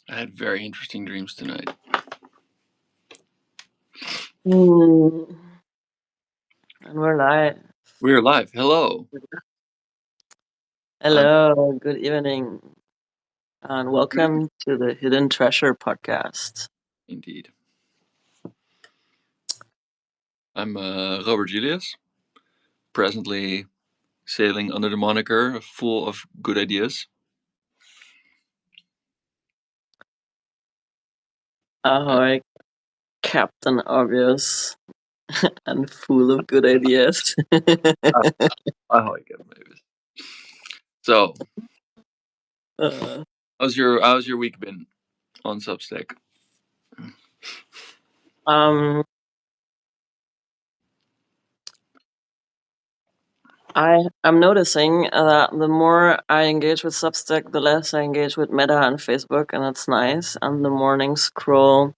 I had very interesting dreams tonight. And we're live. We're live. Hello. I'm Hello, good evening, and welcome to the Hidden Treasure podcast. indeed. I'm Robert Julius, presently sailing under the moniker full of good ideas. Ahoy, Captain Obvious, and full of good ideas. I, I like it, maybe. So, uh, how's your week been on Substack? um, I'm noticing that the more I engage with Substack, the less I engage with Meta and Facebook, and it's nice. And the morning scroll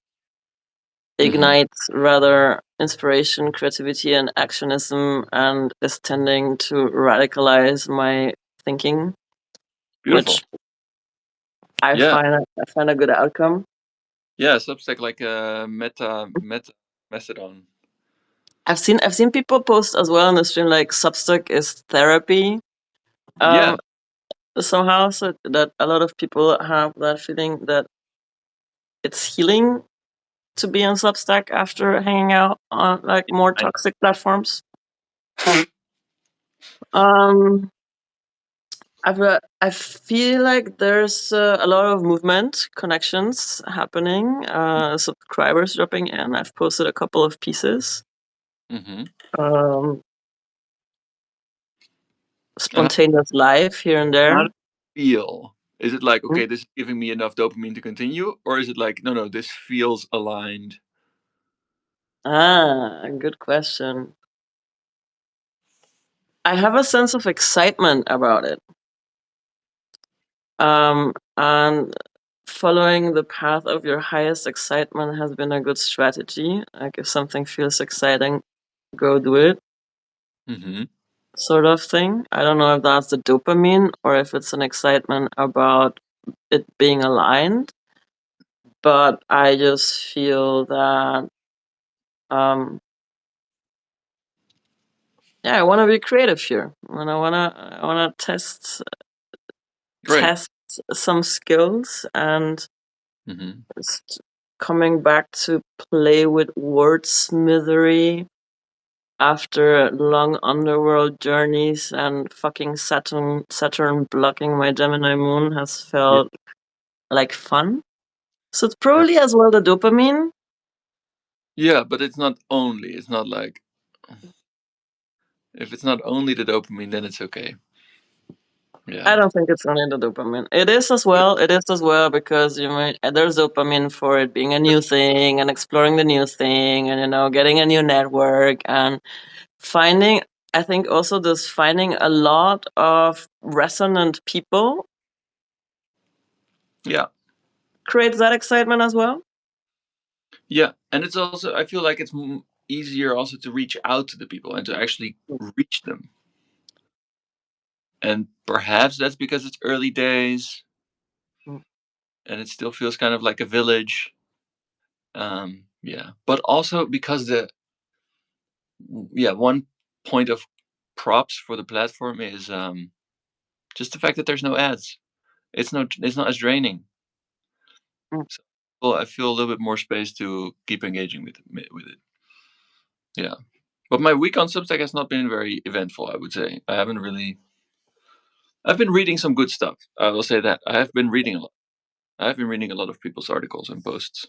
Mm-hmm. ignites rather inspiration, creativity, and actionism, and is tending to radicalize my thinking, Beautiful. which I Yeah, find I find a good outcome. yeah. Substack like a meta Mastodon. I've seen people post as well on the stream like Substack is therapy. Yeah, Um, somehow, so that a lot of people have that feeling that it's healing to be on Substack after hanging out on like more I toxic platforms. Um, I feel like there's a lot of movement, connections happening, subscribers dropping in. I've posted a couple of pieces. mm-hmm. Um, And spontaneous life here and how there. does it feel? Is it like, Mm. okay, this is giving me enough dopamine to continue, or is it like, no, this feels aligned? Good question. I have a sense of excitement about it. And following the path of your highest excitement has been a good strategy. Like if something feels exciting, go do it, Mm-hmm. sort of thing. I don't know if that's the dopamine or if it's an excitement about it being aligned, but I just feel that um yeah, I want to be creative here. And I want to Great. test some skills and Mm-hmm. just coming back to play with wordsmithery after long underworld journeys and fucking Saturn blocking my Gemini moon has Yeah. felt like fun. So it's Yeah. probably as well the dopamine. Yeah, but it's not only. It's not like if it's not only the dopamine, then it's okay. Yeah. I don't think it's only the dopamine. It is as well. It is as well because there's dopamine for it being a new thing and exploring the new thing and getting a new network and finding. I think also this finding a lot of resonant people Yeah. creates that excitement as well. Yeah. And it's also, I feel like it's easier also to reach out to the people and to actually reach them. And perhaps that's because it's early days Mm. and it still feels kind of like a village. Yeah. But also because one point of props for the platform is just the fact that there's no ads. It's not as draining. Mm. So well, I feel a little bit more space to keep engaging with it. Yeah. But my week on Substack has not been very eventful, I would say. I've been reading some good stuff. I will say that. I have been reading a lot. I have been reading a lot of people's articles and posts.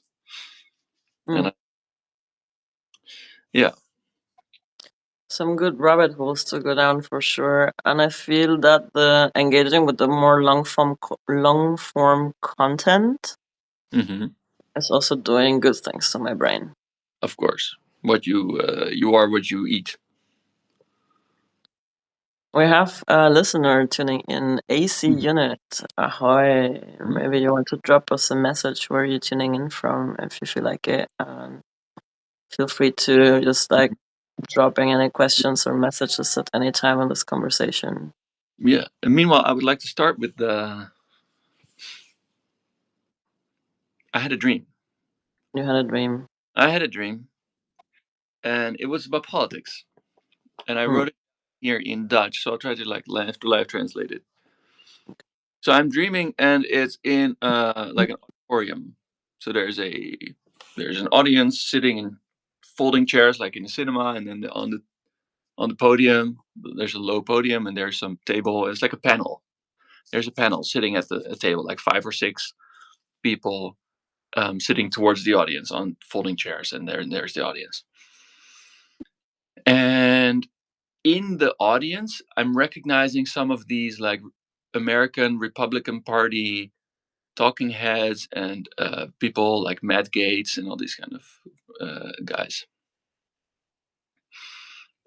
And Mm. yeah. Some good rabbit holes to go down for sure, and I feel that the engaging with the more long form content Hmm. is also doing good things to my brain. Of course. What you are what you eat. We have a listener tuning in, AC Mhm. Unit. Ahoy! Maybe you want to drop us a message where you're tuning in from if you feel like it. And feel free to just like dropping any questions or messages at any time in this conversation. Yeah. And meanwhile, I would like to start with the I had a dream. You had a dream. I had a dream, and it was about politics. And I Mm. wrote it here in Dutch, so I'll try to like live translate it. So I'm dreaming, and it's in like an auditorium. So there's an audience sitting in folding chairs, like in a cinema, and then on the podium there's a low podium, and there's some table. It's like a panel. There's a panel sitting at a table, like 5 or 6 people sitting towards the audience on folding chairs, and there's the audience. And in the audience, I'm recognizing some of these like American Republican Party talking heads and people like Matt Gates and all these kind of guys.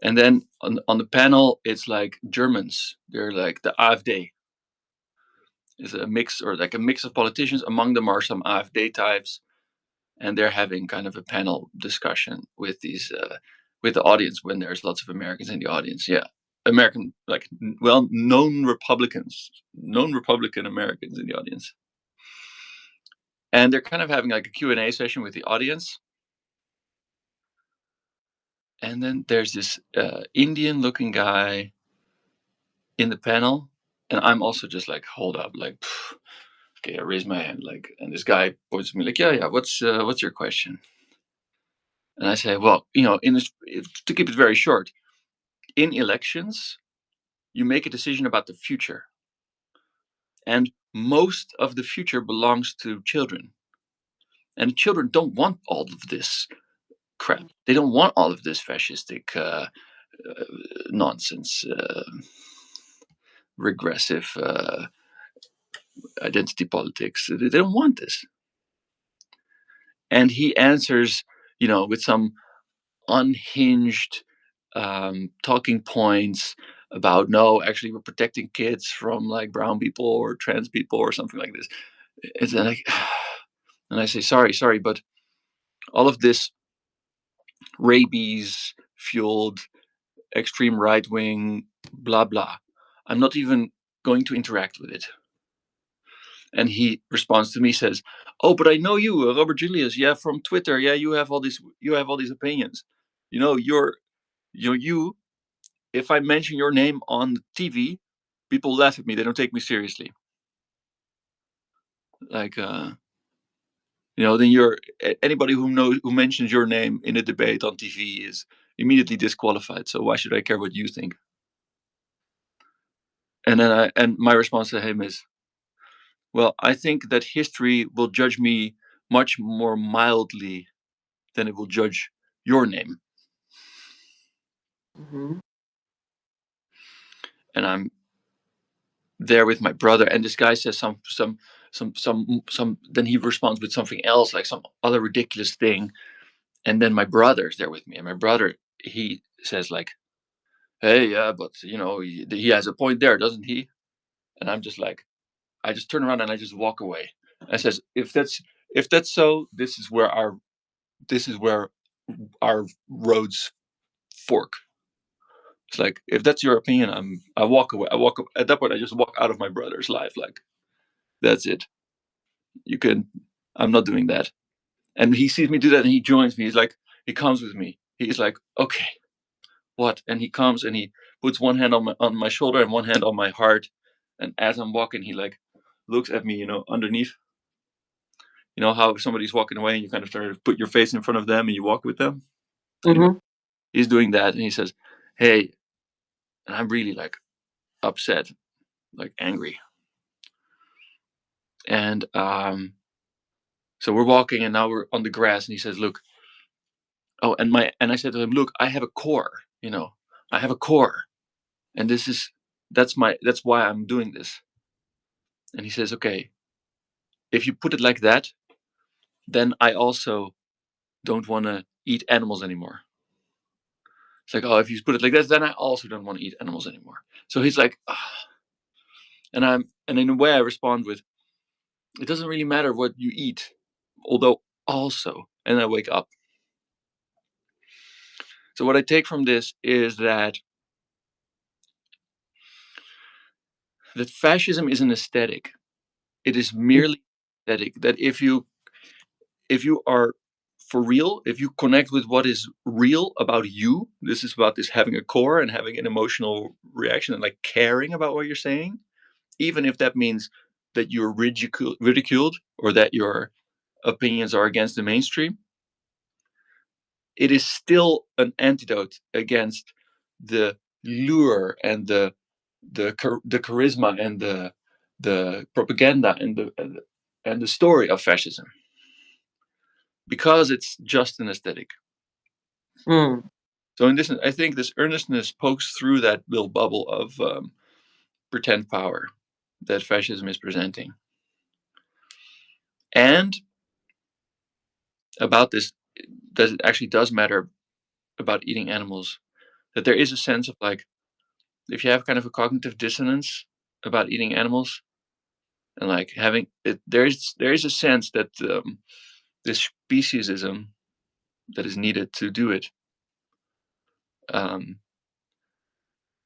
And then on the panel, it's like Germans. They're like the AfD. It's a mix, or like a mix of politicians. Among them are some AfD types, and they're having kind of a panel discussion with these with the audience when there's lots of Americans in the audience. Yeah, American, like well known Republicans, known Republican Americans in the audience, and they're kind of having like a Q&A session with the audience. And then there's this Indian looking guy in the panel, and I'm also just like, hold up, like, okay, I raise my hand, like, and this guy points to me like, yeah, what's your question? And I say, well, in this, to keep it very short, in elections, you make a decision about the future, and most of the future belongs to children, and children don't want all of this crap. They don't want all of this fascistic nonsense, regressive identity politics. They don't want this. And he answers, with some unhinged talking points about, no, actually we're protecting kids from like brown people or trans people or something like this. It's like, and I say, sorry, but all of this rabies fueled extreme right wing blah blah, I'm not even going to interact with it. And he responds to me, says, "Oh, but I know you, Robert Julius. Yeah, from Twitter. Yeah, you have all these opinions. You. If I mention your name on TV, people laugh at me. They don't take me seriously. Like, then anybody who mentions your name in a debate on TV is immediately disqualified. So why should I care what you think?" And my response to him is, well, I think that history will judge me much more mildly than it will judge your name. Hmm. And I'm there with my brother, and this guy says some. Then he responds with something else, like some other ridiculous thing. And then my brother's there with me, and my brother, he says like, "Hey, yeah, but he has a point there, doesn't he?" And I'm just like, I just turn around and I just walk away. I says, if that's so, this is where our roads fork. It's like, if that's your opinion, I walk away. At that point. I just walk out of my brother's life. Like, that's it. You can. I'm not doing that. And he sees me do that, and he joins me. He comes with me. He's like, okay, what? And he comes and he puts one hand on my shoulder and one hand on my heart. And as I'm walking, he like looks at me, underneath. You know how if somebody's walking away and you kind of try to put your face in front of them and you walk with them. Anyway, Hmm. he's doing that, and he says, "Hey," and I'm really like upset, like angry. And so we're walking, and now we're on the grass, and he says, "Look." Oh, and I said to him, "Look, I have a core. I have a core, and that's why I'm doing this." And he says, "Okay, if you put it like that, then I also don't want to eat animals anymore." It's like, "Oh, if you put it like that, then I also don't want to eat animals anymore." So he's like, "Ah." And in a way I respond with, "It doesn't really matter what you eat, although also," and I wake up. So what I take from this is that fascism is an aesthetic. It is merely aesthetic. That if you are for real, if you connect with what is real about you, this is about this having a core and having an emotional reaction and like caring about what you're saying, even if that means that you're ridiculed or that your opinions are against the mainstream, it is still an antidote against the lure and the charisma and the propaganda and the story of fascism, because it's just an aesthetic. Mm. So in this, I think this earnestness pokes through that little bubble of pretend power that fascism is presenting. And about this, that it actually does matter about eating animals, that there is a sense of like, if you have kind of a cognitive dissonance about eating animals and like having it, there is a sense that this speciesism that is needed to do it um,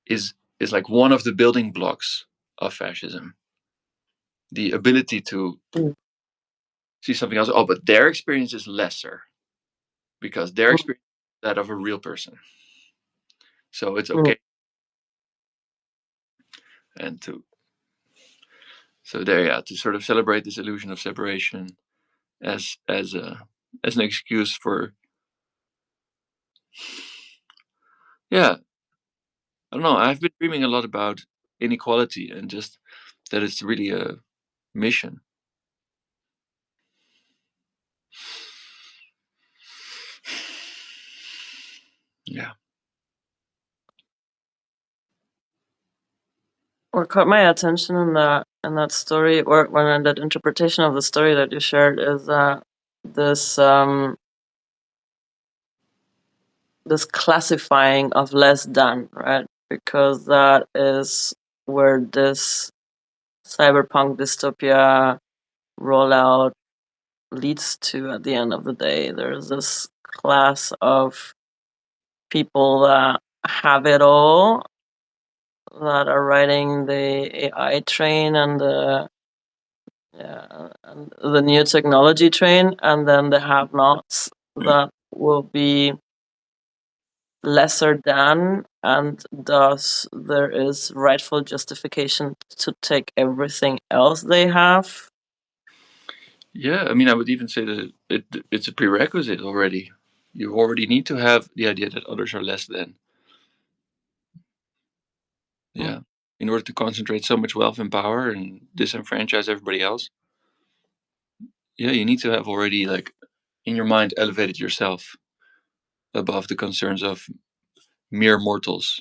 is like one of the building blocks of fascism. The ability to Mm. see something else. Oh, but their experience is lesser because their Mm. experience is that of a real person. So it's Mm. okay. And to so there, yeah, to sort of celebrate this illusion of separation as an excuse for, yeah, I don't know. I've been dreaming a lot about inequality and just that it's really a mission. Yeah. What caught my attention in that story, or when in that interpretation of the story that you shared, is that this this classifying of less than, right? Because that is where this cyberpunk dystopia rollout leads to at the end of the day. There's this class of people that have it all, that are riding the AI train and the new technology train, and then the have-nots that will be lesser than, and thus there is rightful justification to take everything else they have. Yeah, I mean, I would even say that it's a prerequisite already. You already need to have the idea that others are less than. Mm. Yeah. In order to concentrate so much wealth and power and disenfranchise everybody else. Yeah, you need to have already like in your mind elevated yourself above the concerns of mere mortals.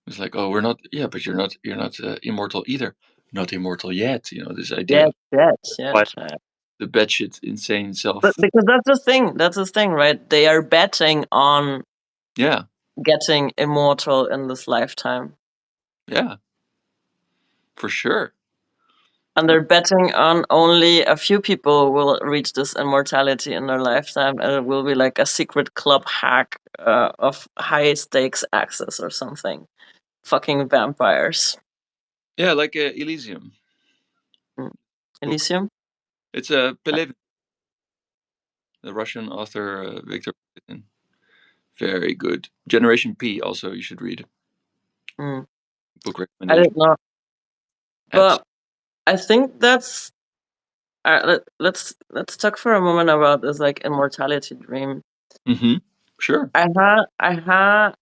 It's like, oh, we're not. Yeah, but you're not immortal either. Not immortal yet. This idea Yes, of yes, quite yes. the batshit insane But self. because that's the thing. That's the thing, right? They are betting on Yeah, getting immortal in this lifetime. yeah, for sure. And they're betting on only a few people will reach this immortality in their lifetime, and it will be like a secret club hack of high stakes access or something. Fucking vampires. Yeah, like Elysium Mm. book. Elysium? It's a Pelevin, the Russian author Victor Pelevin. Very good. Generation P. Also, you should read. Mm. Book I recommendation. did not. Apps. But I think that's. Let's talk for a moment about this like immortality dream. Mm-hmm. Sure. I had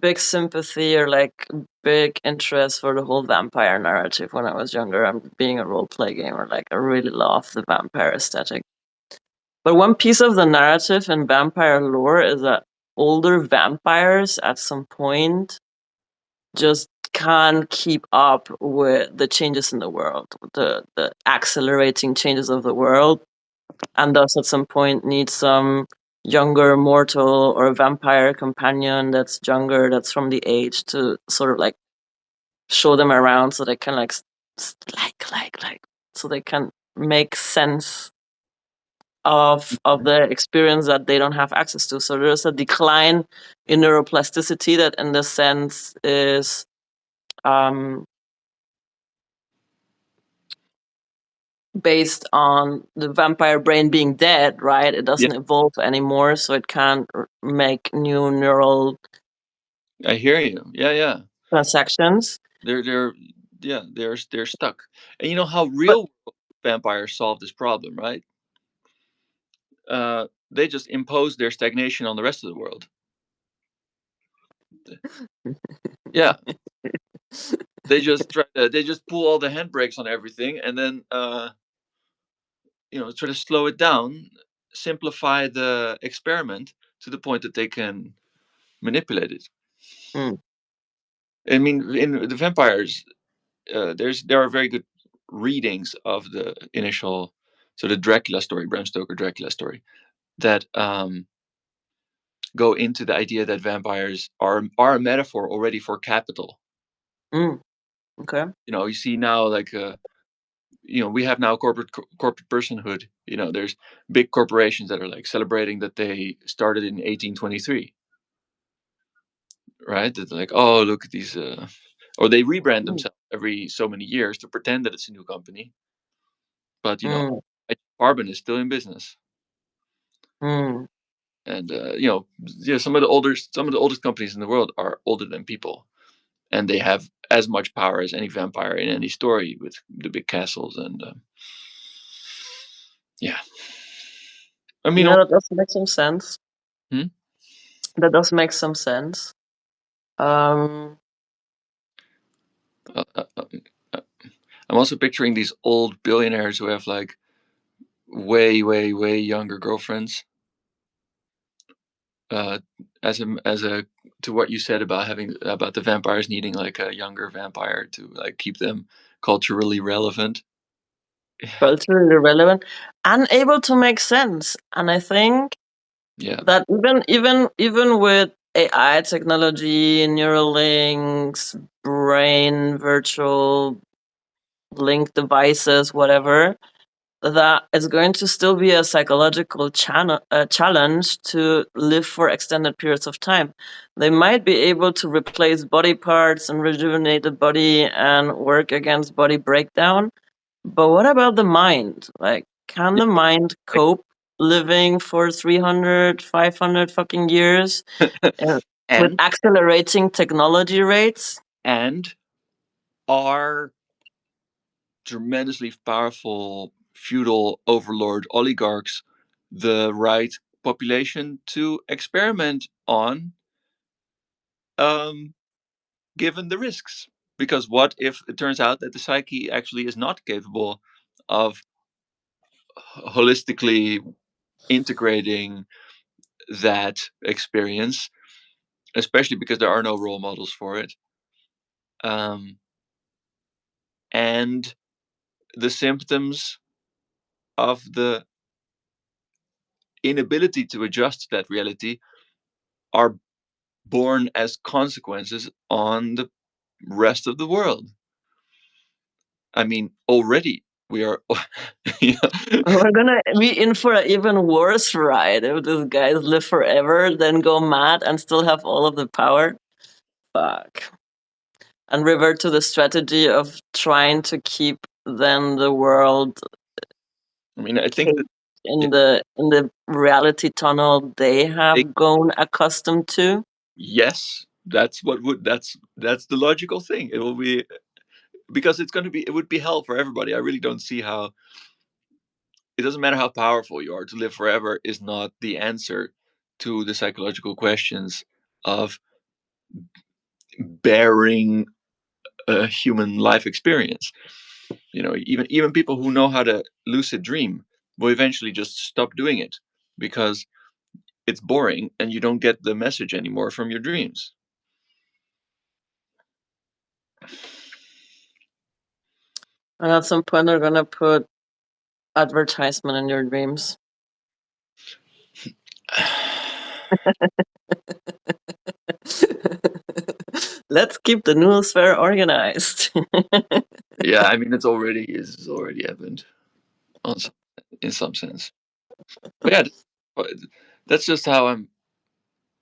big sympathy or like big interest for the whole vampire narrative when I was younger. I'm being a role play gamer, like I really love the vampire aesthetic. But one piece of the narrative in vampire lore is that older vampires at some point just can't keep up with the changes in the world, the accelerating changes of the world, and thus at some point need some younger mortal or vampire companion that's younger, that's from the age, to sort of like show them around so they can like so they can make sense of the experience that they don't have access to. So there's a decline in neuroplasticity that in this sense is um based on the vampire brain being dead, right? It Yeah, doesn't evolve anymore, so it can't make new neural I hear you. Yeah, yeah. transactions. They're yeah, they're stuck. And you know how But real vampires solve this problem, right? They just impose their stagnation on the rest of the world. Yeah, they just pull all the handbrakes on everything, and then try to slow it down, simplify the experiment to the point that they can manipulate it. mm, I mean, in the vampires, there are very good readings of the initial, so the Dracula story, Bram Stoker Dracula story, that go into the idea that vampires are a metaphor already for capital. mm, okay. You see now, like, we have now corporate personhood. There's big corporations that are like celebrating that they started in 1823, right? That like, oh, look at these, or they rebrand Mm, themselves every so many years to pretend that it's a new company, but mm, carbon is still in business. mm. And some of the oldest companies in the world are older than people, and they have as much power as any vampire in any story with the big castles. And yeah, I mean, Yeah, that does make some sense. hmm? That does make some sense. Um, uh, uh, uh, uh, I'm also picturing these old billionaires who have like way, way, way younger girlfriends. Uh, as a to what you said about the vampires needing like a younger vampire to like keep them culturally relevant. culturally relevant, unable to make sense. And I think Yeah, that even with AI technology, neural links, brain virtual link devices, whatever, that it's going to still be a psychological challenge to live for extended periods of time. They might be able to replace body parts and rejuvenate the body and work against body breakdown, but what about the mind? Like, can the mind cope living for 300, 500 fucking years uh, with and accelerating technology rates? and are tremendously powerful feudal overlord oligarchs the right population to experiment on, um, given the risks? Because what if it turns out that the psyche actually is not capable of holistically integrating that experience, especially because there are no role models for it, um, and the symptoms of the inability to adjust to that reality are born as consequences on the rest of the world. I mean, already we are. Yeah. We're gonna be in for an even worse ride if these guys live forever, then go mad and still have all of the power. Fuck. And revert to the strategy of trying to keep then the world I mean, I think that, caged yeah, in the reality tunnel they they, have grown accustomed to. yes, that's the logical thing. It will be, because it would be hell for everybody. I really don't see how it doesn't matter how powerful you are, to live forever is not the answer to the psychological questions of bearing a human life experience. Even people who know how to lucid dream will eventually just stop doing it because it's boring and you don't get the message anymore from your dreams. And at some point they're gonna put advertisement in your dreams. Let's keep the news fair organized. Yeah, I mean, it's already happened on some, in some sense. But yeah, but that's just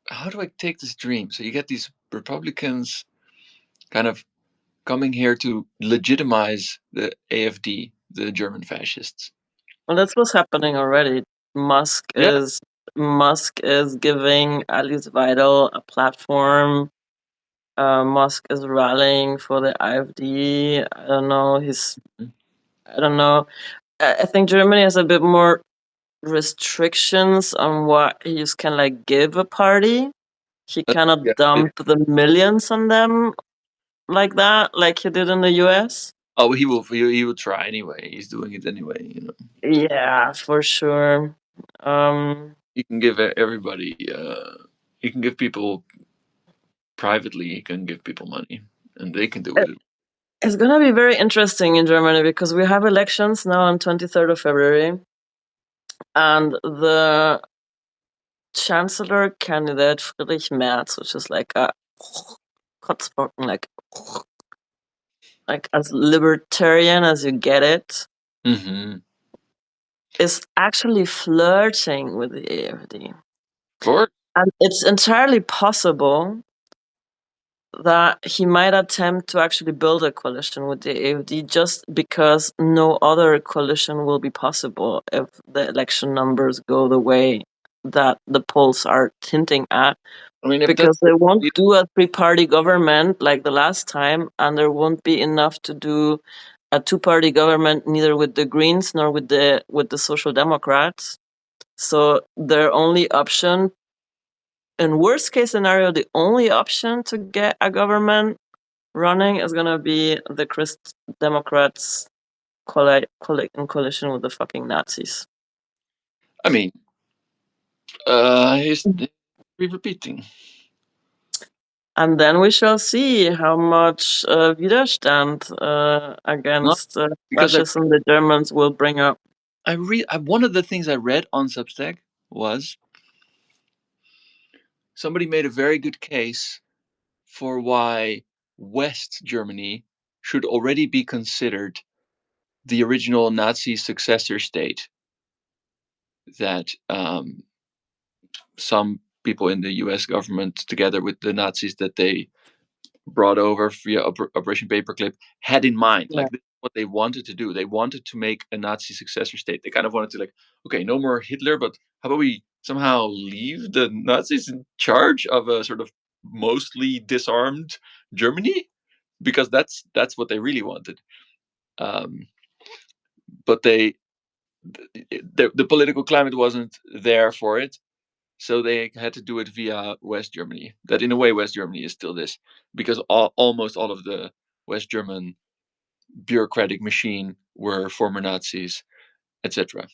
how do I take this dream? So you get these Republicans kind of coming here to legitimize the AFD. the German fascists. Well, that's what's happening already. Musk Yeah. is Musk is giving Alice Weidel a platform. Musk is rallying for the AfD. I don't know. I don't know. I think Germany has a bit more restrictions on what he can like give a party. He Yeah. cannot dump the millions on them like that, like he did in the US. Oh, he will try anyway. He's doing it anyway. You know, Yeah, for sure. Um, he can give everybody. He can give people privately. He can give people money, and they can do it. it's gonna be very interesting in Germany because we have elections now on 23rd of February, and the chancellor candidate Friedrich Merz, which is like a Kotzbrocken, like as libertarian as you get it, Mm-hmm. is actually flirting with the AfD. For And it's entirely possible that he might attempt to actually build a coalition with the AfD just because no other coalition will be possible if the election numbers go the way that the polls are hinting at. I mean, if Because that's they won't do a three-party government like the last time, and there won't be enough to do a two-party government neither with the Greens nor with the Social Democrats. So their only option, in worst case scenario, the only option to get a government running is gonna be the Christ Democrats in coalition with the fucking Nazis. I mean, he's repeating. And then we shall see how much Widerstand Not against because fascism the Germans will bring up. one of the things I read on Substack was somebody made a very good case for why West Germany should already be considered the original Nazi successor state that some people in the US government, together with the Nazis that they brought over via Operation Paperclip, had in mind. Yeah. Like, this is what they wanted to do. They wanted to make a Nazi successor state. They kind of wanted to, like, okay, no more Hitler, but how about we somehow leave the Nazis in charge of a sort of mostly disarmed Germany? Because that's what they really wanted. Um, but the political climate wasn't there for it, so they had to do it via West Germany. That, in a way, West Germany is still this, because almost all of the West German bureaucratic machine were former Nazis, etc.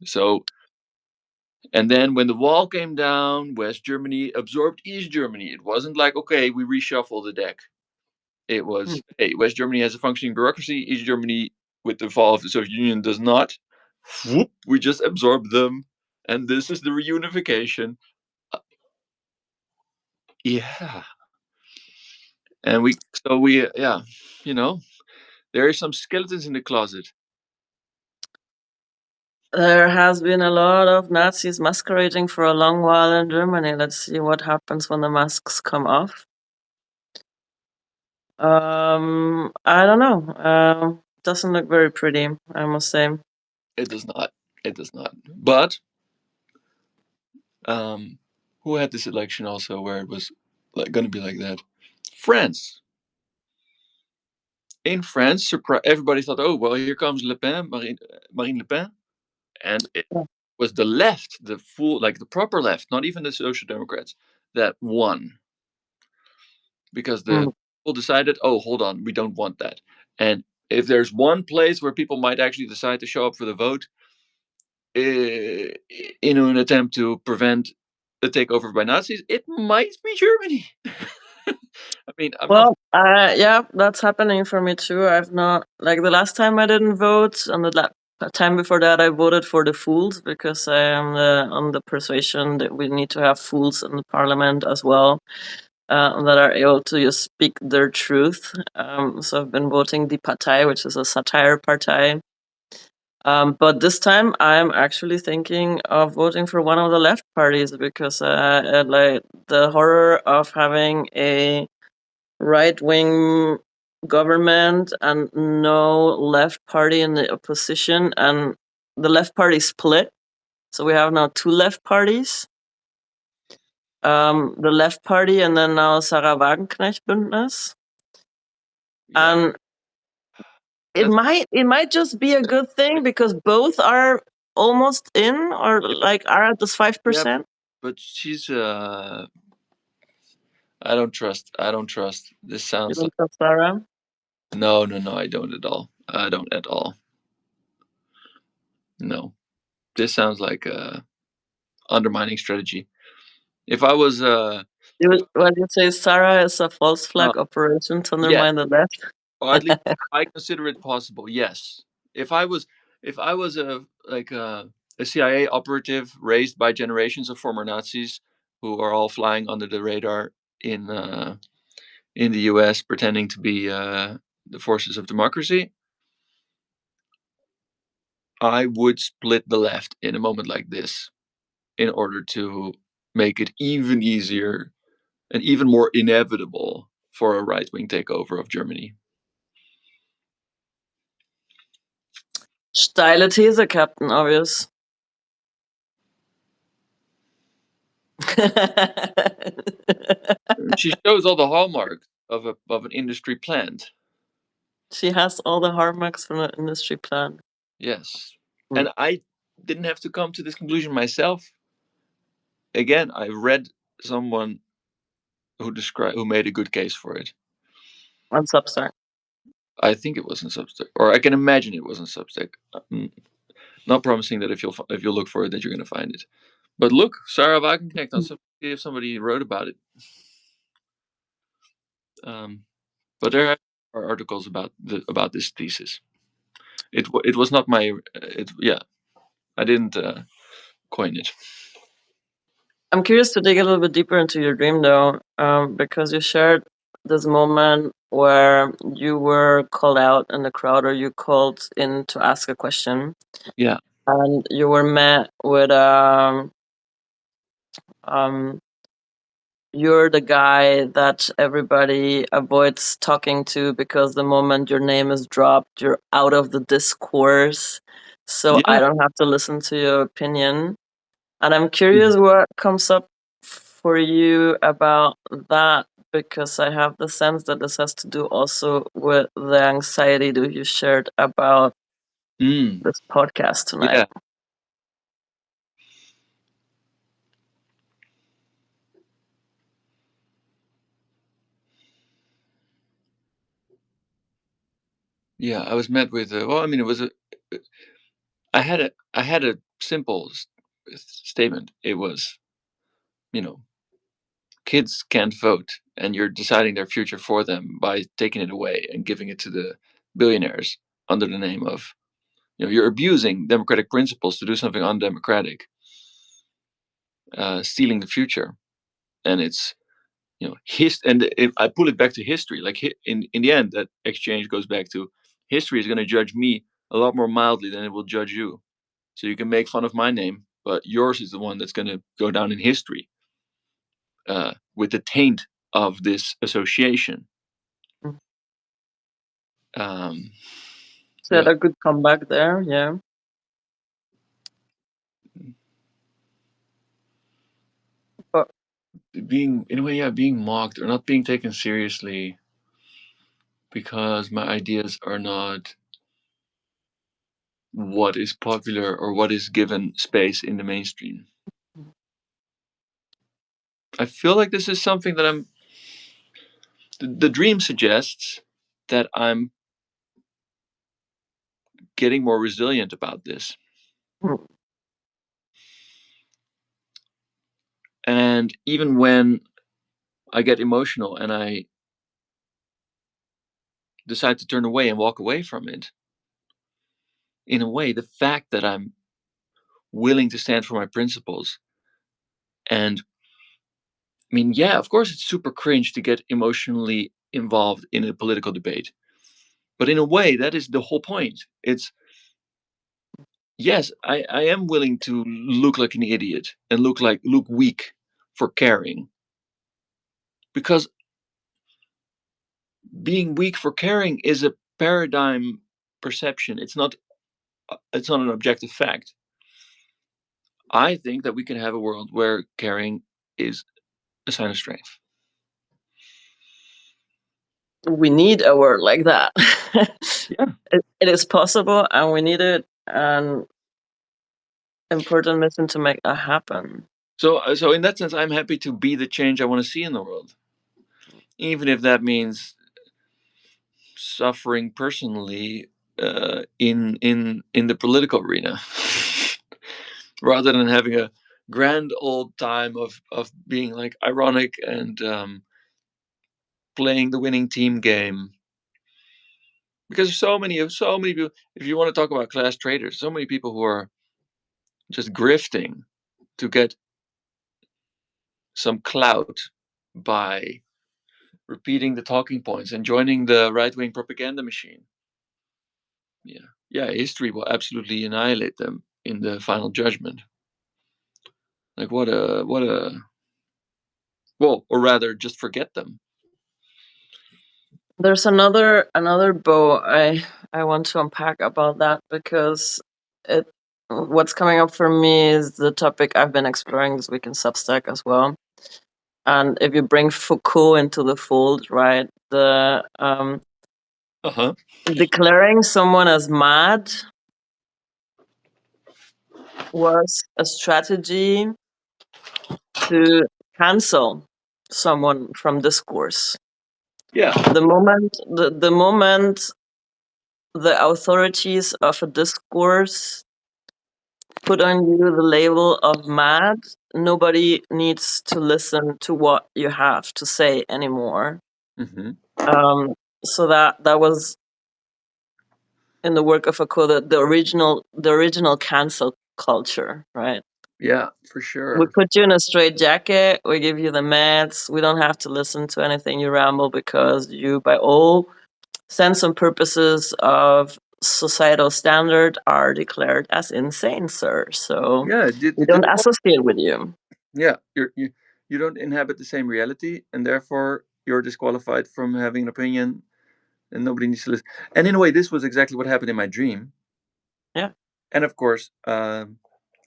So, and then when the wall came down, West Germany absorbed East Germany. It wasn't like, okay, we reshuffle the deck. It Mm. was, hey, West Germany has a functioning bureaucracy. East Germany, with the fall of the Soviet Union, does not. Whoop, we just absorb them, and this is the reunification. Uh, yeah, and yeah, you know, there are some skeletons in the closet. There has been a lot of Nazis masquerading for a long while in Germany. Let's see what happens when the masks come off. I don't know. Doesn't look very pretty, I must say. It does not. It does not. But um, who had this election also where it was like going to be like that? France. In France, everybody thought, oh well, here comes Marine Le Pen, and it Yeah. was the left, the full, like the proper left, not even the Social Democrats, that won, because the Mm. people decided, oh, hold on, we don't want that. And if there's one place where people might actually decide to show up for the vote, in an attempt to prevent the takeover by Nazis, it might be Germany. I mean, I'm not. Well, yeah, that's happening for me too. I've not like the last time I didn't vote, and the time before that I voted for the fools because I am on the persuasion that we need to have fools in the parliament as well, that are able to just speak their truth. So I've been voting the Partei, which is a satire party. But this time I'm actually thinking of voting for one of the left parties because like the horror of having a right wing government and no left party in the opposition, and the left party split. So we have now two left parties. The left party and then now Sarah Wagenknecht Bündnis. Yeah, And it that's might just be a good thing because both are almost in or yeah, like are at this five yeah. percent. But she's I don't trust. This You sounds like don't trust Sarah? no. I don't at all. I don't at all. No, this sounds like undermining strategy. If I was if What you say, Sarah is a false uh, flag operation to yes, undermine the left? or at least I consider it possible. Yes, if I was if I was a CIA operative raised by generations of former Nazis who are all flying under the radar in the U.S. pretending to be the forces of democracy, I would split the left in a moment like this in order to make it even easier and even more inevitable for a right wing takeover of Germany. Steile These, Captain Obvious. She shows all the hallmarks of an industry plant. She has all the hallmarks from the industry plan. Yes. Mm. And I didn't have to come to this conclusion myself. Again, I read someone who made a good case for it. On Substack. I think it was in Substack, or I can imagine it was in Substack. Not promising that if you look for it that you're going to find it. But look, Sarah Wagenknecht on Substack, if somebody wrote about it. Um, but there are articles about this thesis. It was not my it yeah, I didn't coin it. I'm curious to dig a little bit deeper into your dream, though, because you shared this moment where you were called out in the crowd, or you called in to ask a question, Yeah. and you were met with um, you're the guy that everybody avoids talking to because the moment your name is dropped, you're out of the discourse. So I Yeah. don't have to listen to your opinion. And I'm Mhm. curious what comes up for you about that, because I have the sense that this has to do also with the anxiety that you shared about Mm. this podcast tonight. Yeah. Yeah. I was met with well, I mean, it was a I had a simple statement. It was, you know, kids can't vote, and you're deciding their future for them by taking it away and giving it to the billionaires under the name of, you're abusing democratic principles to do something undemocratic, stealing the future, and it's and if I pull it back to history, like in the end, that exchange goes back to history is going to judge me a lot more mildly than it will judge you. So you can make fun of my name, but yours is the one that's going to go down in history with the taint of this association. Mm. Um, So you had yeah, a good comeback there, yeah. But being in a way, yeah, being mocked or not being taken seriously because my ideas are not what is popular or what is given space in the mainstream. I feel like this is something that the dream suggests that I'm getting more resilient about this. mm, And even when I get emotional and I decide to turn away and walk away from it, in a way, the fact that I'm willing to stand for my principles and I mean, yeah, of course, it's super cringe to get emotionally involved in a political debate. But in a way, that is the whole point. It's yes, I am willing to look like an idiot and look weak for caring because being weak for caring is a paradigm perception. It's not an objective fact. I think that we can have a world where caring is a sign of strength. We need a word like that. Yeah. It is possible, and we need it, an important mission to make that happen. So in that sense, I'm happy to be the change I want to see in the world, even if that means suffering personally in the political arena, rather than having a grand old time of being like ironic and playing the winning team game. Because there's so many people. If you want to talk about class traders, so many people who are just grifting to get some clout by repeating the talking points and joining the right wing propaganda machine. Yeah, yeah, history will absolutely annihilate them in the final judgment. Like what a well, or rather, just forget them. There's another bow I want to unpack about that, because it what's coming up for me is the topic I've been exploring this week in Substack as well. And if you bring Foucault into the fold, right, the Uh huh. declaring someone as mad was a strategy to cancel someone from discourse. Yeah. The moment the authorities of a discourse put on you the label of mad, nobody needs to listen to what you have to say anymore. Hmm. Um, so that was in the work of Foucault, the original cancel culture, right? Yeah, for We sure. put you in a straight jacket. We give you the meds. We don't have to listen to anything you ramble, because you, by all sense and purposes of societal standard, are declared as insane, sir. So Yeah, we they don't don't want. associate with you. Yeah, you don't inhabit the same reality, and therefore you're disqualified from having an opinion, and nobody needs to listen. And in a way, this was exactly what happened in my dream, Yeah. and of course,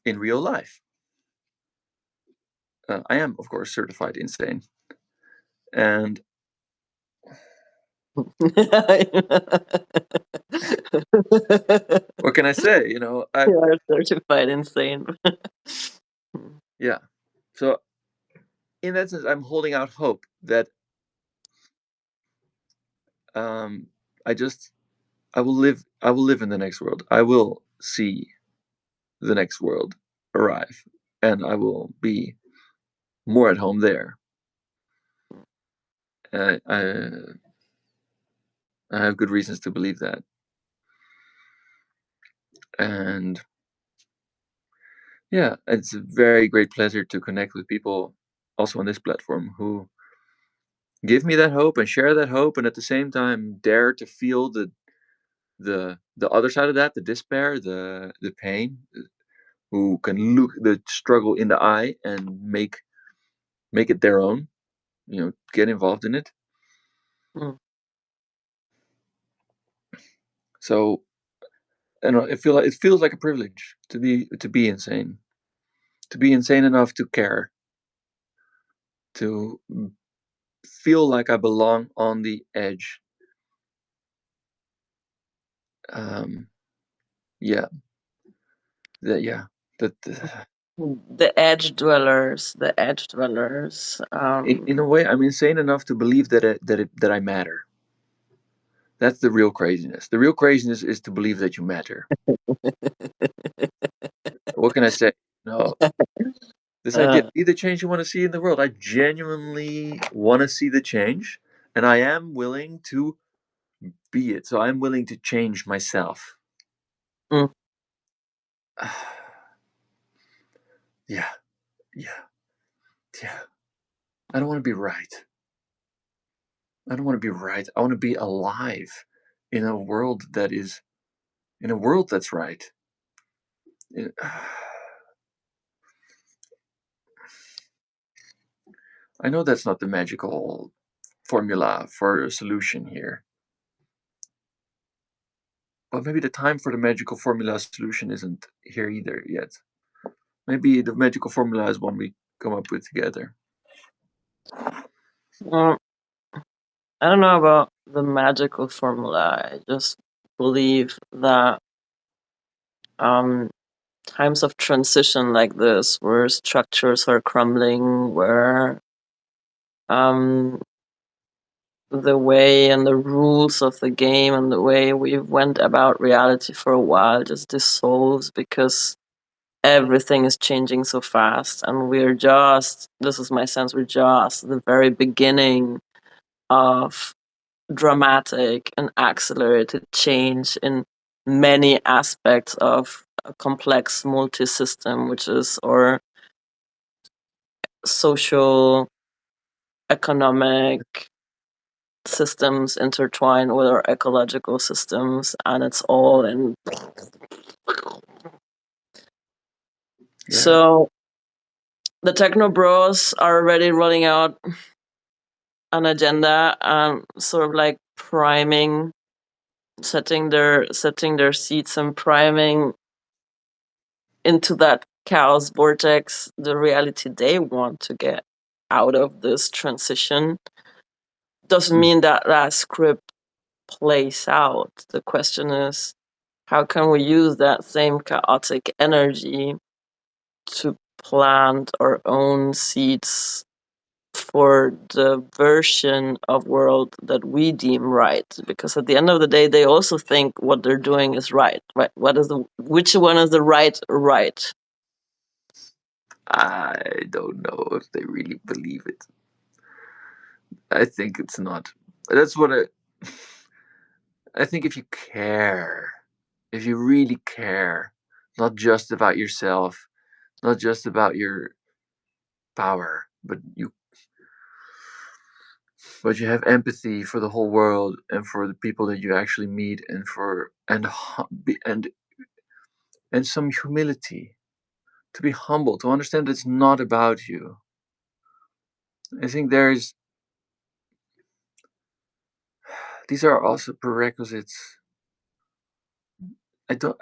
in real life. I am, of course, certified insane, and what can I say? I You are certified insane. yeah. So in that sense, I'm holding out hope that um, I just I will live. I will live in the next world. I will see the next world arrive, and I will be more at home there. Uh, I I have good reasons to believe that, and yeah, it's a very great pleasure to connect with people also on this platform who give me that hope and share that hope, and at the same time dare to feel the other side of that, the despair, the pain, who can look the struggle in the eye and make it their own, get involved in it. Mm. So I don't know, it feels like a privilege to be insane, to be insane enough to care, to feel like I belong on the edge. Um, yeah, yeah, that The edge dwellers, the edge dwellers. in a way, I'm insane enough to believe that I matter. That's the real craziness. The real craziness is to believe that you matter. What can I say? No, this idea, uh, be the change you want to see in the world. I genuinely want to see the change, and I am willing to be it. So I'm willing to change myself. mm, Yeah, yeah, yeah. I don't want to be right. I don't want to be right. I want to be alive in a world that is in a world that's right. In- I know that's not the magical formula for a solution here. But maybe the time for the magical formula solution isn't here either yet. Maybe the magical formula is one we come up with together. Well, I don't know about the magical formula. I just believe that um, times of transition like this, where structures are crumbling, where um, the way and the rules of the game and the way we went about reality for a while just dissolves because everything is changing so fast, and we're just, this is my sense, we're just the very beginning of dramatic and accelerated change in many aspects of a complex multi-system, which is our social, economic systems intertwined with our ecological systems, and it's all in. Yeah, So the techno bros are already rolling out an agenda and sort of like priming, setting their seats and priming into that chaos vortex the reality they want to get out of this transition. Doesn't mean that that script plays out. The question is, how can we use that same chaotic energy to plant our own seeds for the version of world that we deem right? Because at the end of the day, they also think what they're doing is right. Right? Which one is the right? I don't know if they really believe it. I think it's not. That's what I think. If you care, if you really care, not just about yourself, not just about your power, but you have empathy for the whole world and for the people that you actually meet, and for and some humility, to be humble, to understand that it's not about you. I think there's these are also prerequisites. I don't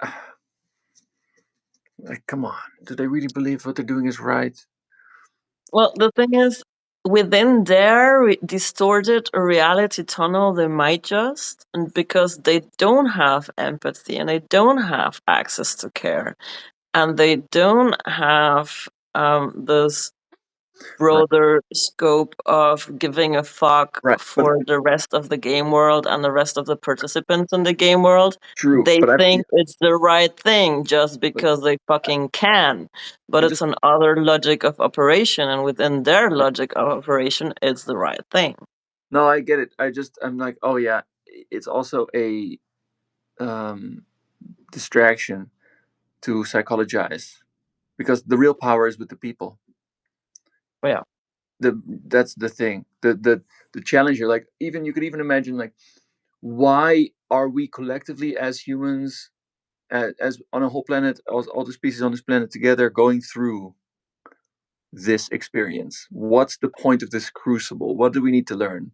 like, come on. Do they really believe what they're doing is right? Well, the thing is, within their distorted reality tunnel, they might just, and because they don't have empathy and they don't have access to care, and they don't have this Right. broader scope of giving a fuck Right. But for the rest of the game world and the rest of the participants in the game world. true. They But think it's the right thing just but because they fucking can. But I it's just an other logic of operation, and within their logic of operation, it's the right thing. no, I get it. I'm like, oh yeah, it's also a um distraction to psychologize, because the real power is with the people. But yeah. That's the thing. The challenge here, like, even you could even imagine, like, why are we collectively as humans, as on a whole planet, all the species on this planet together, going through this experience? What's the point of this crucible? What do we need to learn?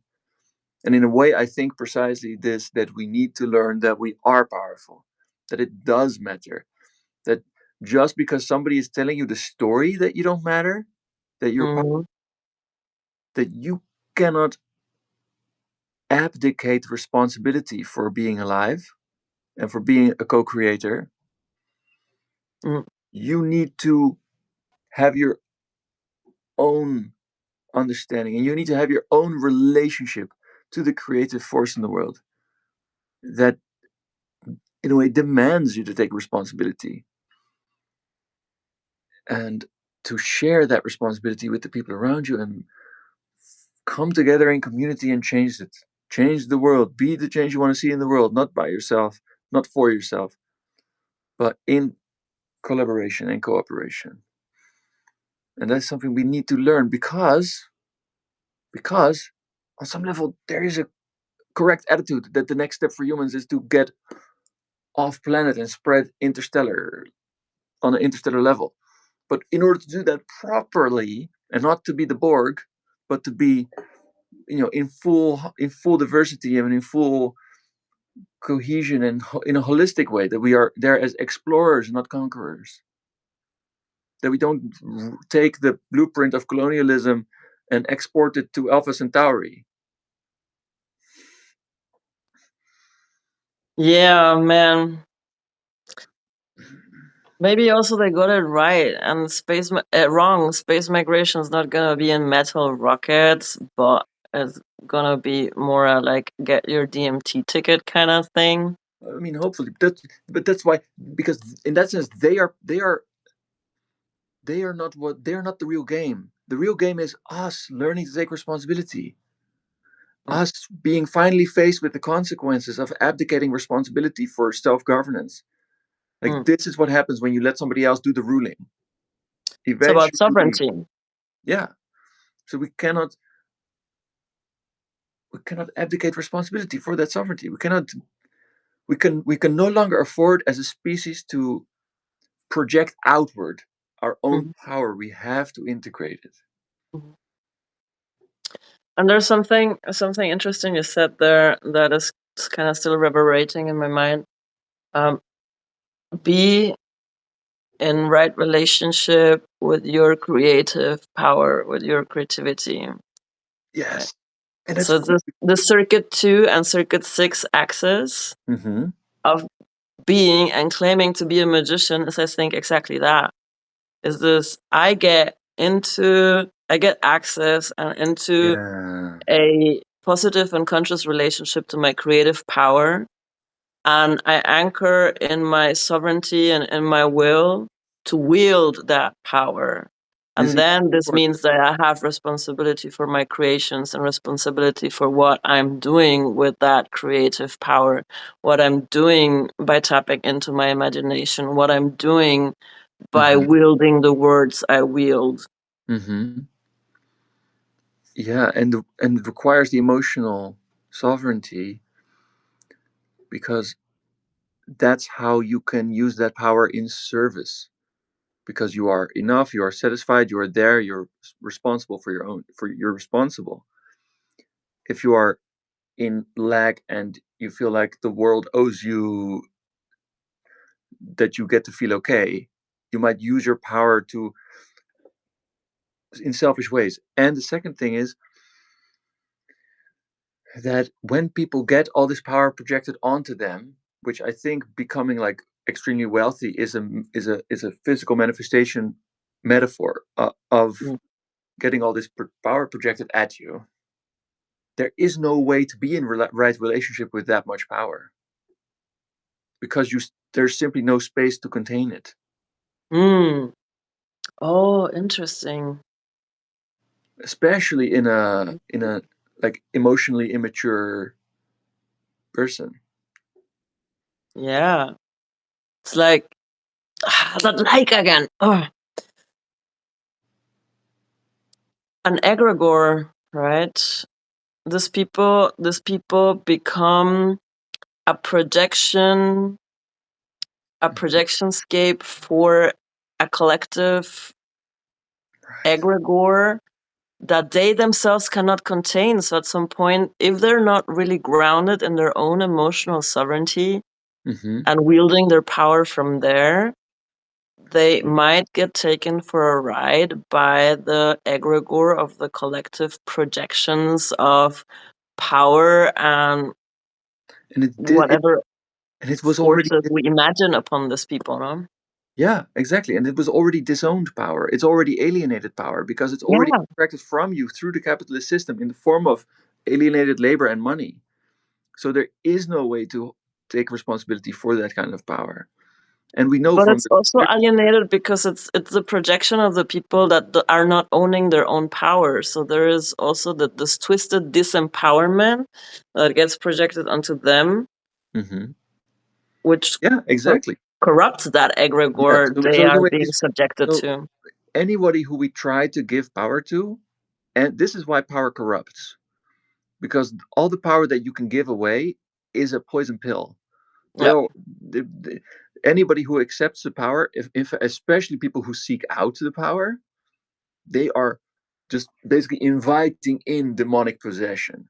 And in a way, I think precisely this, that we need to learn that we are powerful, that it does matter, that just because somebody is telling you the story that you don't matter, that Mhm. that you cannot abdicate responsibility for being alive and for being a co-creator. Mm. You need to have your own understanding, and you need to have your own relationship to the creative force in the world that, in a way, demands you to take responsibility and to share that responsibility with the people around you, and come together in community and change it. Change the world. Be the change you want to see in the world, not by yourself, not for yourself, but in collaboration and cooperation. And that's something we need to learn, because on some level there is a correct attitude that the next step for humans is to get off planet and spread interstellar, on an interstellar level. But in order to do that properly, and not to be the Borg, but to be in full diversity and in full cohesion and in a holistic way, that we are there as explorers, not conquerors, that we don't take the blueprint of colonialism and export it to Alpha Centauri. Yeah, man. Maybe also they got it right, and wrong. Space migration is not gonna be in metal rockets, but it's gonna be more like get your DMT ticket kind of thing. I mean, hopefully, but that's why, because in that sense, they are not the real game. The real game is us learning to take responsibility, Mm, us being finally faced with the consequences of abdicating responsibility for self-governance. Like, mm. this is what happens when you let somebody else do the ruling. It's about Eventually, sovereignty. yeah. So we cannot abdicate responsibility for that sovereignty. We can no longer afford as a species to project outward our own Mhm, power. We have to integrate it. mhm. And there's something interesting you said there that is kind of still reverberating in my mind. Um, be in right relationship with your creative power, with your creativity. Right. Yes, and that's So cool. the circuit 2 and circuit 6 axis Mm-hmm. of being and claiming to be a magician is, I think, exactly that. Is this I get access and into Yeah. a positive and conscious relationship to my creative power, and I anchor in my sovereignty and in my will to wield that power. This And is then this important. means that I have responsibility for my creations and responsibility for what I'm doing with that creative power, what I'm doing by tapping into my imagination, what I'm doing by Mm-hmm. wielding the words I wield. Mm-hmm. Yeah, and it requires the emotional sovereignty, because that's how you can use that power in service. Because you are enough, you are satisfied, you are there, you're responsible for your own. For you're responsible. If you are in lack and you feel like the world owes you that you get to feel okay, you might use your power to in selfish ways. And the second thing is that when people get all this power projected onto them, which I think becoming like extremely wealthy is a physical manifestation metaphor of Mm. getting all this power projected at you, there is no way to be in right relationship with that much power, because there's simply no space to contain it, Mm. Oh, interesting. especially in a like emotionally immature person. Yeah. It's like, that like again. Oh. An egregore, right? These people become a projection, a projection scape for a collective Right. egregore that they themselves cannot contain. So at some point, if they're not really grounded in their own emotional sovereignty Mm-hmm. and wielding their power from there, they might get taken for a ride by the egregore of the collective projections of power and And it did it, whatever and it was already. forces we imagine upon these people, no? Yeah, exactly. And it was already disowned power. It's already alienated power, because it's already Yeah, extracted from you through the capitalist system in the form of alienated labor and money. So there is no way to take responsibility for that kind of power. And we know but from it's also the. alienated because it's the projection of the people that are not owning their own power. So there is also this twisted disempowerment that gets projected onto them, Mhm. which Yeah, cor- exactly. corrupts that Yeah. egregore So, they so in a are way, being subjected so to. anybody who we try to give power to, and this is why power corrupts, because all the power that you can give away is a poison pill. Yeah. They'll anybody who accepts the power, if especially people who seek out the power, they are just basically inviting in demonic possession,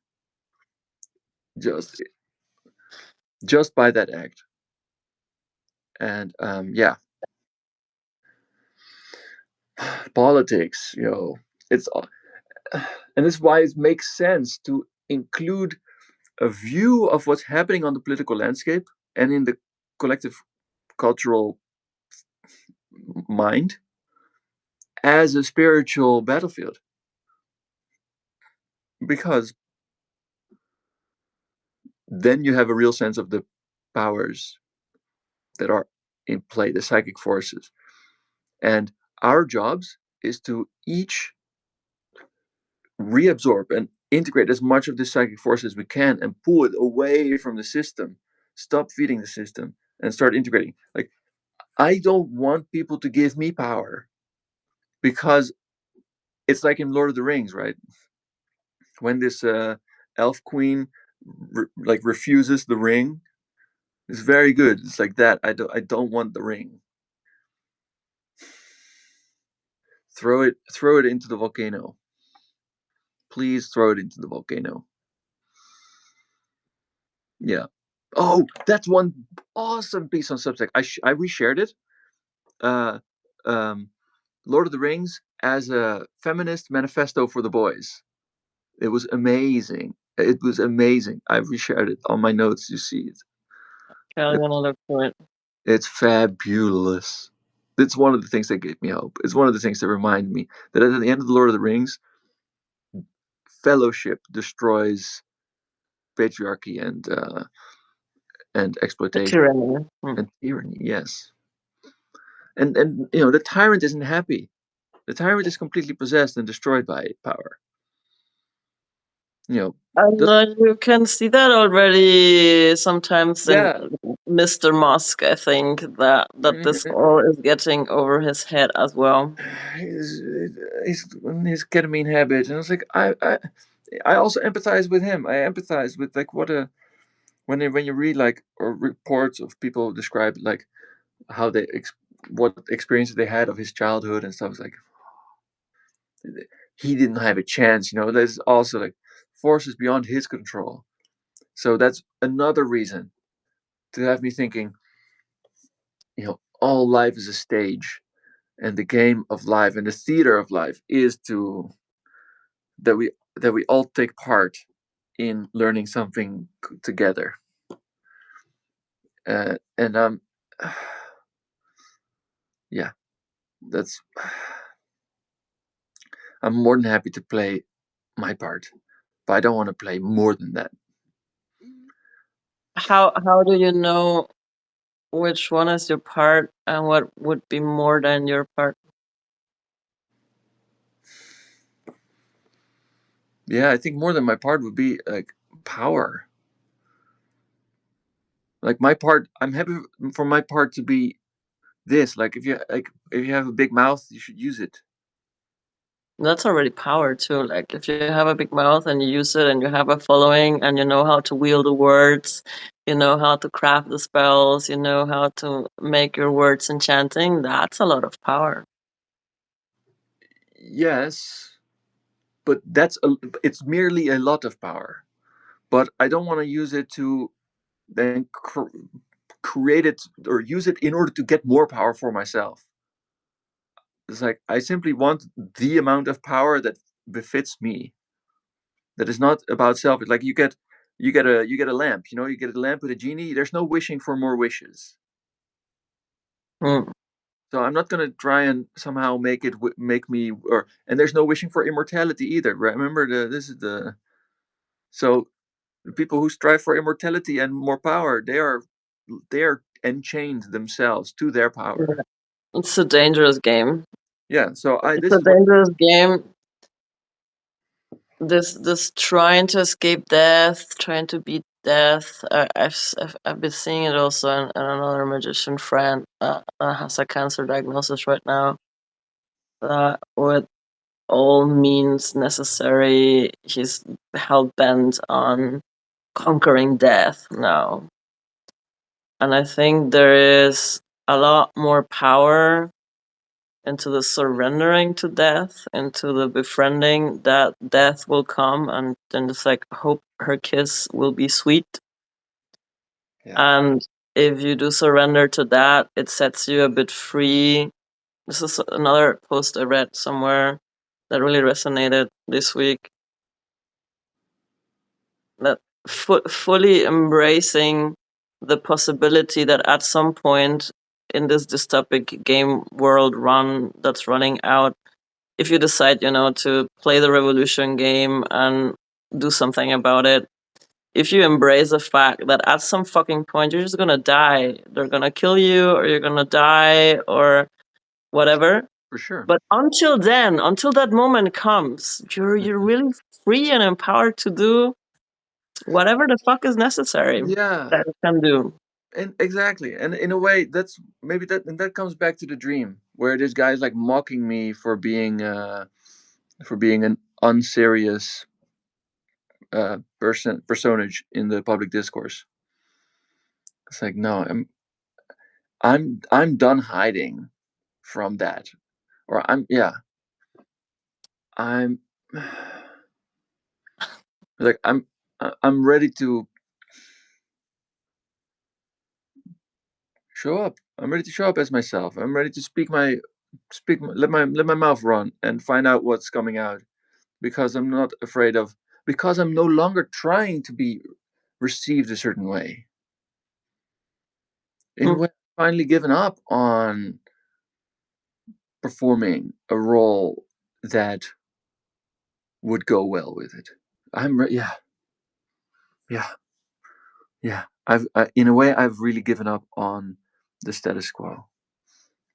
just just by that act. And yeah, politics, it's and this is why it makes sense to include a view of what's happening on the political landscape and in the collective cultural mind as a spiritual battlefield, because then you have a real sense of the powers that are in play, the psychic forces. And our jobs is to each reabsorb and integrate as much of the psychic force as we can and pull it away from the system, stop feeding the system, and start integrating. Like, I don't want people to give me power, because it's like in Lord of the Rings, right? When this elf queen like refuses the ring, it's very good. It's like that. I don't want the ring. Throw it into the volcano. Please throw it into the volcano. Yeah. Oh, that's one awesome piece on Substack. I reshared it. Uh, um, Lord of the Rings as a feminist manifesto for the boys. It was amazing. It was amazing. I reshared it on my notes. You see it. Okay, I'm gonna look for it. It's fabulous. It's one of the things that gave me hope. It's one of the things that remind me that at the end of the Lord of the Rings, fellowship destroys patriarchy and The exploitation tyranny. and tyranny. Yes, and the tyrant isn't happy. The tyrant is completely possessed and destroyed by power. You know, And does, you can see that already sometimes in yeah. Mr. Musk. I think that this all is getting over his head as well. his, his ketamine habit, and I was like, I also empathize with him. I empathize with like what a when you read like or reports of people describe like how what experiences they had of his childhood and stuff. It's like he didn't have a chance. There's also like forces beyond his control. So that's another reason to have me thinking. All life is a stage, and the game of life and the theater of life is to that we all take part in learning something together. And yeah, that's I'm more than happy to play my part, but I don't want to play more than that. How do you know which one is your part and what would be more than your part? Yeah, I think more than my part would be like power. Like my part, I'm happy for my part to be this. Like if you have a big mouth, you should use it. That's already power too. Like if you have a big mouth and you use it and you have a following and you know how to wield the words, you know how to craft the spells, you know how to make your words enchanting, that's a lot of power. Yes, but it's merely a lot of power. But I don't want to use it to then create it or use it in order to get more power for myself. It's like I simply want the amount of power that befits me. That is not about self. It's like you get a lamp. You get a lamp with a genie. There's no wishing for more wishes. Mm. So I'm not gonna try and somehow make me and there's no wishing for immortality either. Remember this is the so the people who strive for immortality and more power, they are enchained themselves to their Yeah. power. It's a dangerous game. Yeah. So I It's this a is what dangerous game. This trying to escape death, trying to beat death. I've been seeing it also in another magician friend that has a cancer diagnosis right now. With all means necessary, he's hell bent on conquering death now. And I think there is a lot more power into the surrendering to death, into the befriending that death will come, and then just like hope her kiss will be sweet. Yeah. And if you do surrender to that, it sets you a bit free. This is another post I read somewhere that really resonated this week. That fully embracing the possibility that at some point in this dystopic game world that's running out, if you decide, to play the revolution game and do something about it, if you embrace the fact that at some fucking point you're just gonna die, they're gonna kill you, or you're gonna die, or whatever. For sure. But until then, until that moment comes, you're Mhm. really free and empowered to do whatever the fuck is necessary Yeah, that it can do. and exactly, and in a way, that's maybe that, and that comes back to the dream, where this guy's like mocking me for being an unserious personage in the public discourse. It's like, no, I'm done hiding from that, or I'm like I'm ready to show up. I'm ready to show up as myself. I'm ready to let my mouth run and find out what's coming out, because I'm not afraid of, because I'm no longer trying to be received a certain way. In a Mm. way, I've finally given up on performing a role that would go well with it. Yeah, yeah, yeah. In a way, I've really given up on the status quo,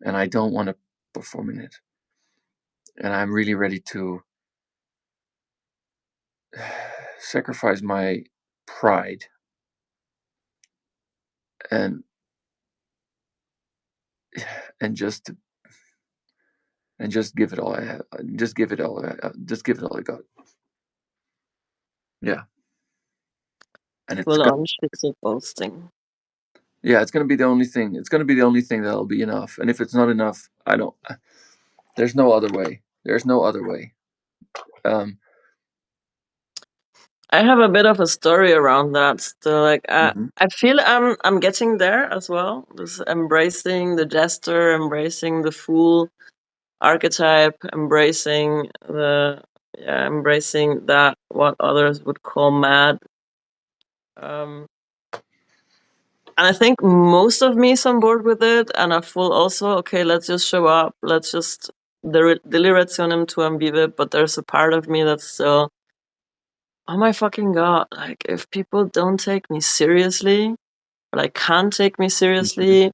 and I don't want to perform in it. And I'm really ready to sacrifice my pride and and just and just give it all I have. Just give it all. Just give it all I got. Yeah, and it's Full gonna. on shit posting. Yeah, it's gonna be the only thing. It's gonna be the only thing that'll be enough. And if it's not enough, I don't. There's no other way. There's no other way. Um. I have a bit of a story around that. So like Mhm. I feel I'm getting there as well. Just embracing the jester, embracing the fool archetype, embracing that what others would call mad. Um, and I think most of me is on board with it, and I feel also okay. Let's just show up. Let's just delirationem to ambive. But there's a part of me that's still, oh my fucking god! Like if people don't take me seriously, or like can't take me Mhm. seriously,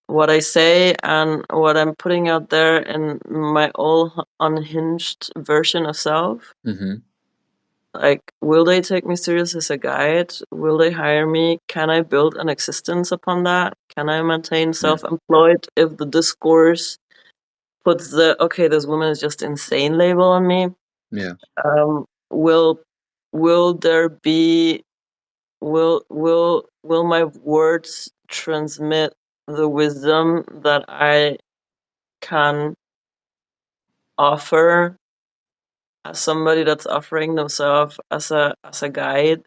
what I say and what I'm putting out there in my all unhinged version of self. Mhm. Like, will they take me serious as a guide? Will they hire me? Can I build an existence upon that? Can I maintain Yeah. self-employed if the discourse puts the okay, this woman is just insane label on me? Yeah. Um, will will there be will my words transmit the wisdom that I can offer as somebody that's offering themselves as a guide?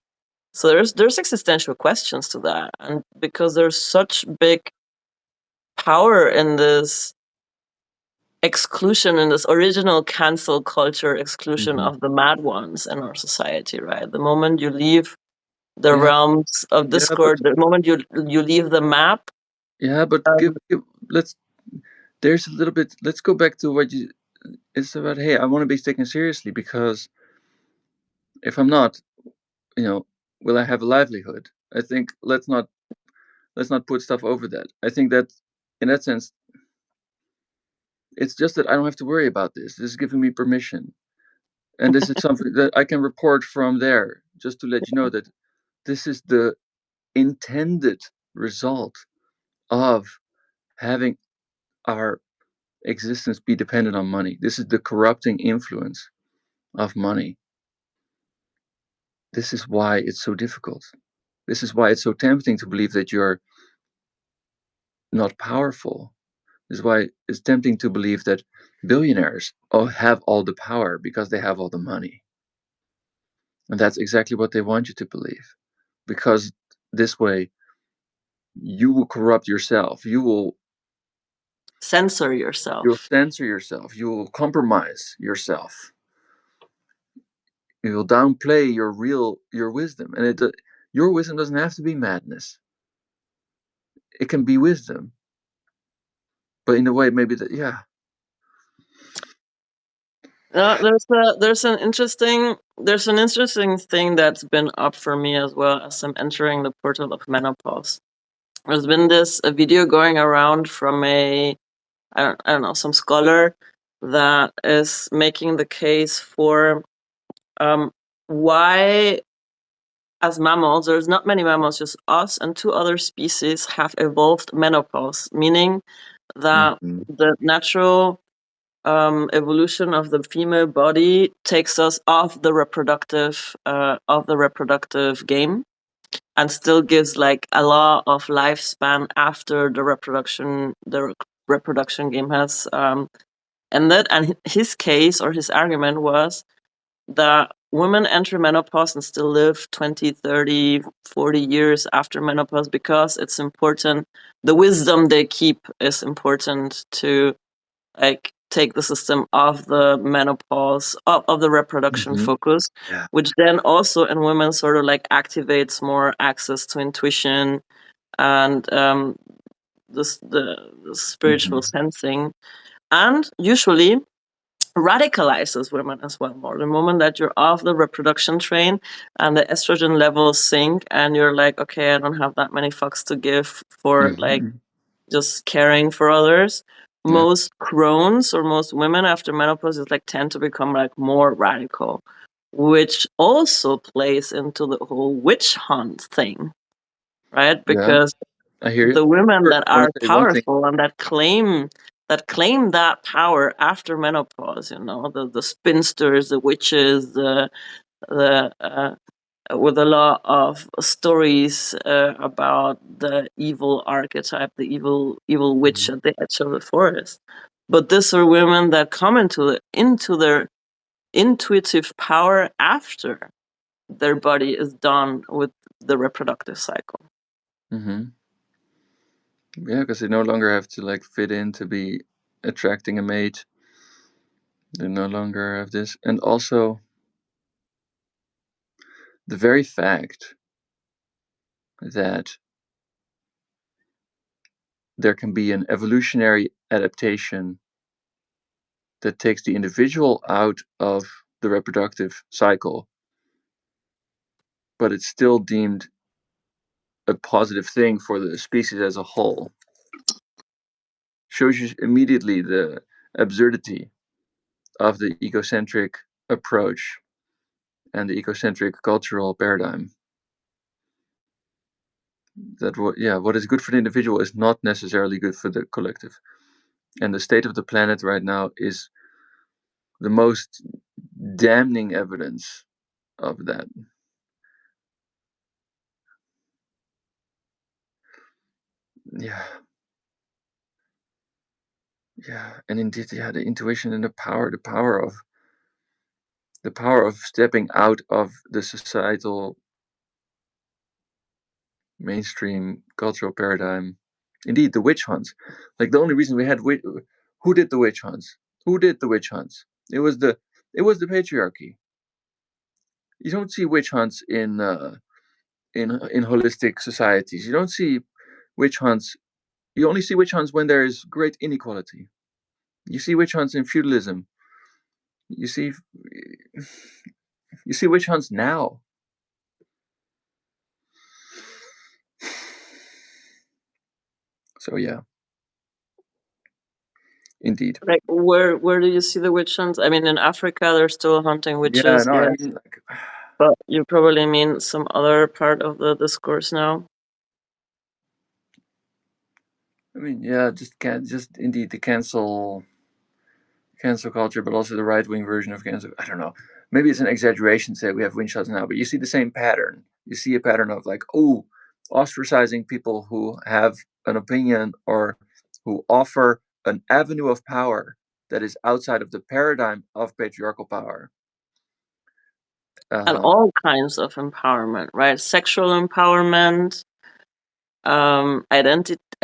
So there's existential questions to that, and because there's such big power in this exclusion, in this original cancel culture exclusion Mhm. of the mad ones in our society, right? The moment you leave the Yeah. realms of Yeah. But Discord, the moment you leave the map, yeah. But um, let's. There's a little bit. Let's go back to what you. It's about. Hey, I want to be taken seriously, because if I'm not, you know, will I have a livelihood? I think let's not put stuff over that. I think that in that sense, it's just that I don't have to worry about this. This is giving me permission. And this is something that I can report from there, just to let you know that this is the intended result of having our existence be dependent on money. This is the corrupting influence of money. This is why it's so difficult. This is why it's so tempting to believe that you're not powerful. This is why it's tempting to believe that billionaires have all the power because they have all the money. And that's exactly what they want you to believe. Because this way, you will corrupt yourself. Censor You'll yourself. censor yourself. You will compromise yourself. You will downplay your wisdom. And your wisdom doesn't have to be madness. It can be wisdom. But in a way, maybe that, yeah. There's an interesting thing that's been up for me as well as I'm entering the portal of menopause. There's been a video going around from I don't know, some scholar that is making the case for why, as mammals, there's not many mammals, just us and two other species have evolved menopause, meaning that Mm-hmm. the natural evolution of the female body takes us off the reproductive game, and still gives like a lot of lifespan after the reproduction game has ended. And his case, or his argument, was that women enter menopause and still live 20, 30, 40 years after menopause because it's important. The wisdom they keep is important to like take the system of the menopause of the reproduction Mm-hmm. focus, Yeah. which then also in women sort of like activates more access to intuition and the spiritual Mm-hmm. sensing, and usually radicalizes women as well more. The moment that you're off the reproduction train and the estrogen levels sink and you're like, okay, I don't have that many fucks to give for like Mm-hmm. just caring for others. Yeah. Most crones or most women after menopause is like tend to become like more radical, which also plays into the whole witch hunt thing, right? Yeah. Because I hear you. the women First, that I want are to say one thing. powerful and that claim that power after menopause, the spinsters, the witches, the with a lot of stories about the evil archetype, the evil witch Mhm. at the edge of the forest. But these are women that come into their intuitive power after their body is done with the reproductive cycle. Mm-hmm. Yeah, because they no longer have to like fit in to be attracting a mate. They no longer have this, and also the very fact that there can be an evolutionary adaptation that takes the individual out of the reproductive cycle, but it's still deemed a positive thing for the species as a whole, shows you immediately the absurdity of the egocentric approach and the ecocentric cultural paradigm. That what is good for the individual is not necessarily good for the collective. And the state of the planet right now is the most damning evidence of that. Yeah, yeah, and indeed, yeah, the intuition and the power of stepping out of the societal mainstream cultural paradigm. Indeed, the witch hunts. Like the only reason we had who did the witch hunts? Who did the witch hunts? It was the patriarchy. You don't see witch hunts in holistic societies. You don't see witch hunts. You only see witch hunts when there is great inequality. You see witch hunts in feudalism. You see you see witch hunts now. So yeah, indeed. Like where do you see the witch hunts? I mean, in Africa, they're still hunting Yeah, witches, no, I yes, mean like but you probably mean some other part of the discourse now. yeah, just indeed the cancel culture, but also the right wing version of cancel. I don't know. Maybe it's an exaggeration to say we have witch hunts now, but you see the same pattern. You see a pattern of like, oh, ostracizing people who have an opinion or who offer an avenue of power that is outside of the paradigm of patriarchal power. And Uh, all kinds of empowerment, right? Sexual empowerment,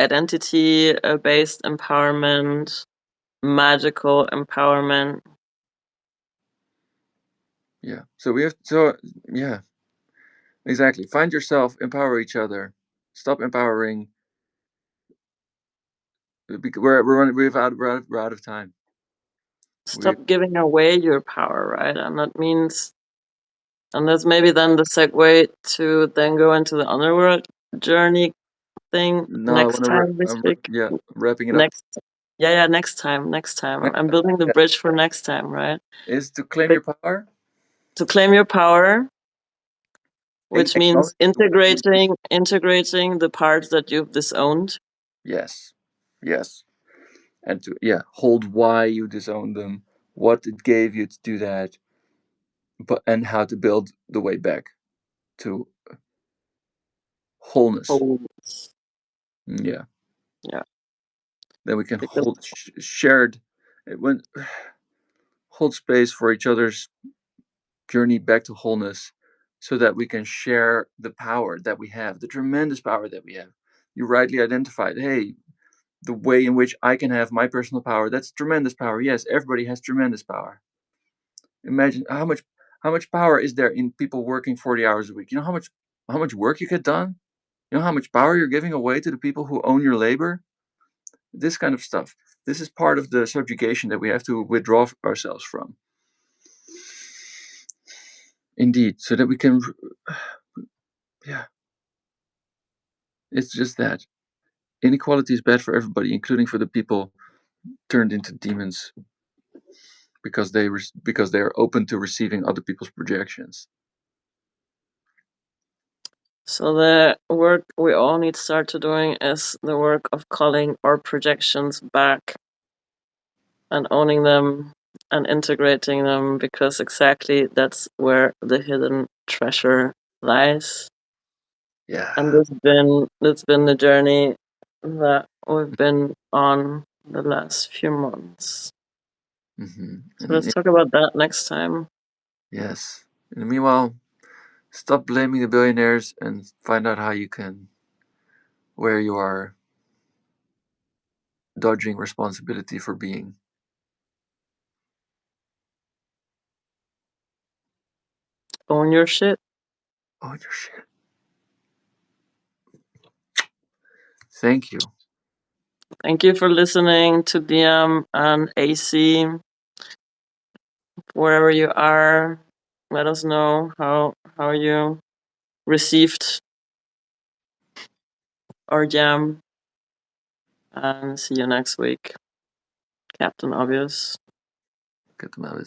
identity based empowerment, magical empowerment. yeah. So we have so yeah, exactly. Find yourself, empower each other. Stop empowering. We're out of time. We Stop giving away your power, right? And that means, and that's maybe then the segue to then go into the underworld journey thing No, I want next to. time we speak. Yeah, wrapping it up. Next, yeah, next time. Yeah, I'm building the bridge for next time, right? is to claim But your power, to claim your power, which means acknowledge what you. integrating the parts that you've disowned. Yes, yes, and to hold why you disowned them, what it gave you to do that, but and how to build the way back to wholeness. Oh, Yeah, yeah, then we can because hold shared when hold space for each other's journey back to wholeness, so that we can share the power that we have, the tremendous power that we have. You rightly identified, hey, the way in which I can have my personal power, that's tremendous power. Yes, everybody has tremendous power. Imagine how much power is there in people working 40 hours a week. You know how much work you get done? You know how much power you're giving away to the people who own your labor? This kind of stuff. This is part of the subjugation that we have to withdraw ourselves from. Indeed, so that we can, yeah, it's just that. Inequality is bad for everybody, including for the people turned into demons because they are open to receiving other people's projections. so the work we all need to start to doing is the work of calling our projections back and owning them and integrating them, because exactly that's where the hidden treasure lies. And Yeah. that's been the journey that we've been on the last few months. So let's And talk about that next time. yes. And meanwhile, stop blaming the billionaires and find out how you can, where you are dodging responsibility for being. Own your shit. Own your shit. Thank you. Thank you for listening to DM and AC. Wherever you are, let us know how you received our jam, and see you next week. Captain Obvious. Get them out.